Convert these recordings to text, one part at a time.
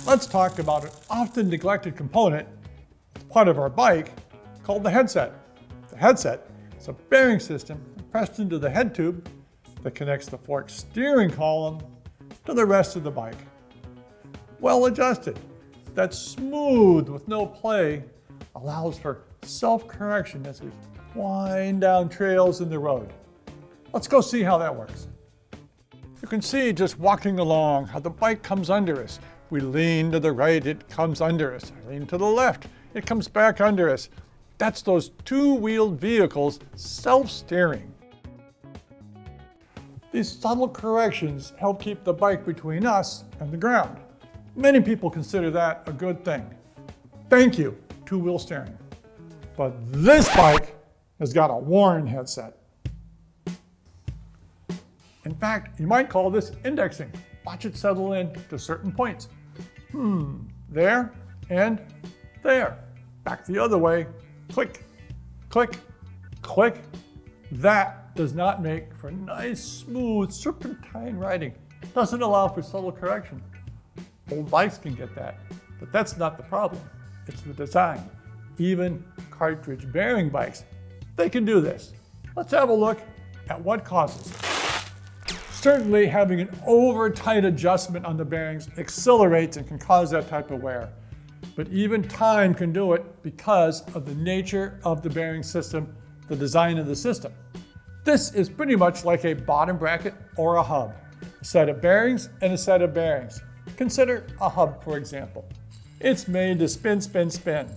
Let's talk about an often neglected component, part of our bike, called the headset. The headset is a bearing system pressed into the head tube that connects the fork steering column to the rest of the bike. Well adjusted, that's smooth with no play, allows for self-correction as we wind down trails in the road. Let's go see how that works. You can see just walking along how the bike comes under us. We lean to the right, it comes under us. I lean to the left, it comes back under us. That's those two-wheeled vehicles self-steering. These subtle corrections help keep the bike between us and the ground. Many people consider that a good thing. Thank you, two-wheel steering. But this bike has got a worn headset. In fact, you might call this indexing. Watch it settle in to certain points. There and there. Back the other way. Click, click, click. That does not make for nice, smooth, serpentine riding. Doesn't allow for subtle correction. Old bikes can get that, but that's not the problem. It's the design. Even cartridge bearing bikes, they can do this. Let's have a look at what causes it. Certainly having an over-tight adjustment on the bearings accelerates and can cause that type of wear. But even time can do it because of the nature of the bearing system, the design of the system. This is pretty much like a bottom bracket or a hub. A set of bearings and a set of bearings. Consider a hub, for example. It's made to spin, spin, spin.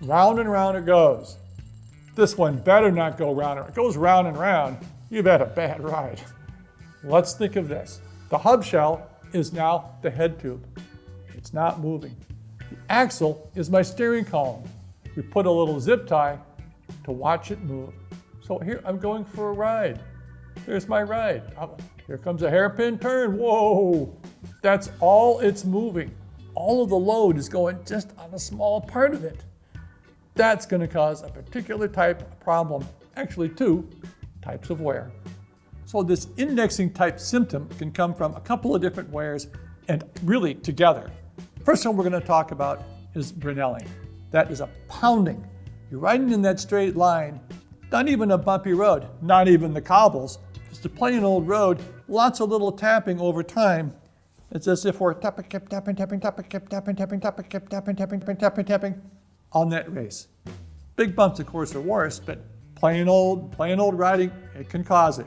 Round and round it goes. This one better not go round and round. It goes round and round, you've had a bad ride. Let's think of this. The hub shell is now the head tube. It's not moving. The axle is my steering column. We put a little zip tie to watch it move. So here I'm going for a ride. There's my ride. Here comes a hairpin turn. Whoa! That's all it's moving. All of the load is going just on a small part of it. That's going to cause a particular type of problem, actually two types of wear. So this indexing type symptom can come from a couple of different wears and really together. First one we're going to talk about is Brunelling. That is a pounding. You're riding in that straight line, not even a bumpy road, not even the cobbles, just a plain old road, lots of little tapping over time. It's as if we're tapping, tapping, tapping, tapping, tapping, tapping, tapping, tapping, tapping, tapping, tapping, tapping on that race. Big bumps, of course, are worse, but plain old riding, it can cause it.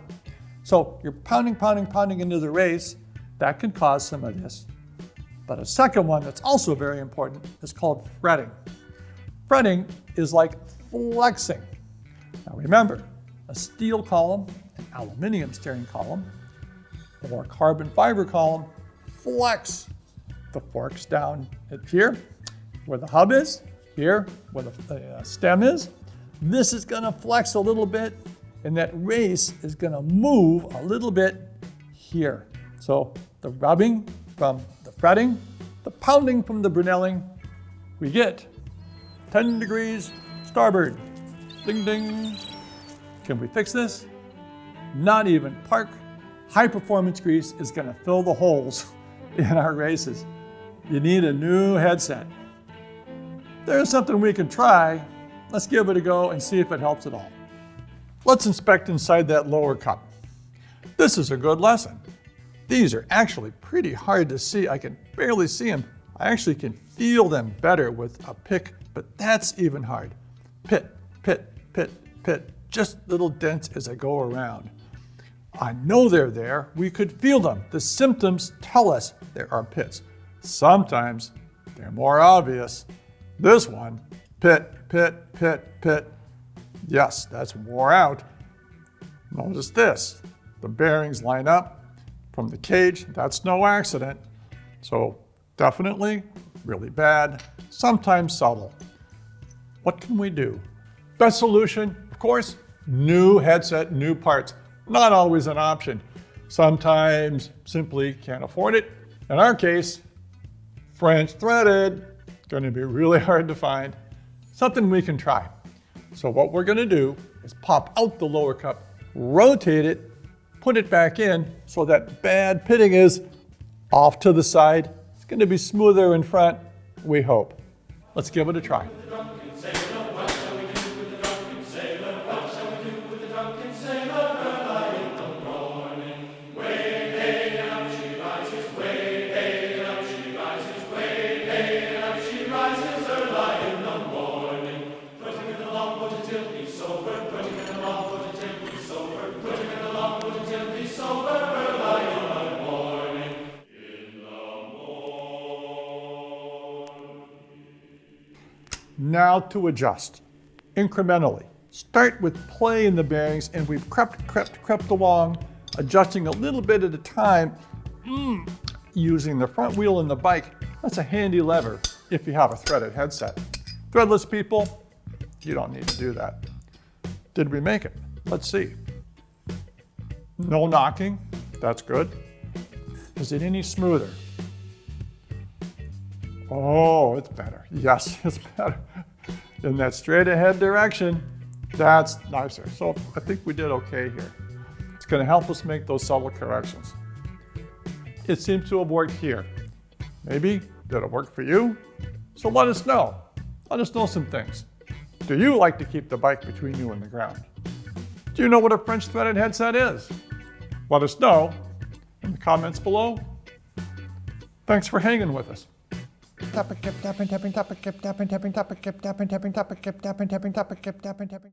So you're pounding, pounding, pounding into the race. That can cause some of this. But a second one that's also very important is called fretting. Fretting is like flexing. Now remember, a steel column, an aluminum steering column, or a carbon fiber column flex. The fork's down here where the hub is, here where the stem is. This is going to flex a little bit, and that race is going to move a little bit here. So the rubbing from the fretting, the pounding from the Brunelling, we get 10 degrees starboard. Ding, ding. Can we fix this? Not even. Park high performance grease is going to fill the holes in our races. You need a new headset. There's something we can try. Let's give it a go and see if it helps at all. Let's inspect inside that lower cup. This is a good lesson. These are actually pretty hard to see. I can barely see them. I actually can feel them better with a pick, but that's even hard. Pit, pit, pit, pit, just little dents as I go around. I know they're there. We could feel them. The symptoms tell us there are pits. Sometimes they're more obvious. This one, pit, pit, pit, pit. Yes, that's wore out. Notice this. The bearings line up from the cage. That's no accident. So definitely really bad, sometimes subtle. What can we do? Best solution, of course, new headset, new parts. Not always an option. Sometimes simply can't afford it. In our case, French threaded, going to be really hard to find. Something we can try. So what we're going to do is pop out the lower cup, rotate it, put it back in so that bad pitting is off to the side, It's going to be smoother in front, we hope. Let's give it a try. Now to adjust, incrementally. Start with playing the bearings, and we've crept along, adjusting a little bit at a time, using the front wheel in the bike. That's a handy lever if you have a threaded headset. Threadless people, you don't need to do that. Did we make it? Let's see. No knocking, that's good. Is it any smoother? Oh, it's better. Yes, it's better. In that straight ahead direction, that's nicer. So I think we did okay here. It's going to help us make those subtle corrections. It seems to have worked here. Maybe did it work for you? So let us know. Let us know some things. Do you like to keep the bike between you and the ground? Do you know what a French threaded headset is? Let us know in the comments below. Thanks for hanging with us. Tapping, tapping, tapping, tapping, tapping, tapping, tapping, tapping, tapping, tapping, tapping, tapping, tapping, tapping, tapping, tapping, tapping.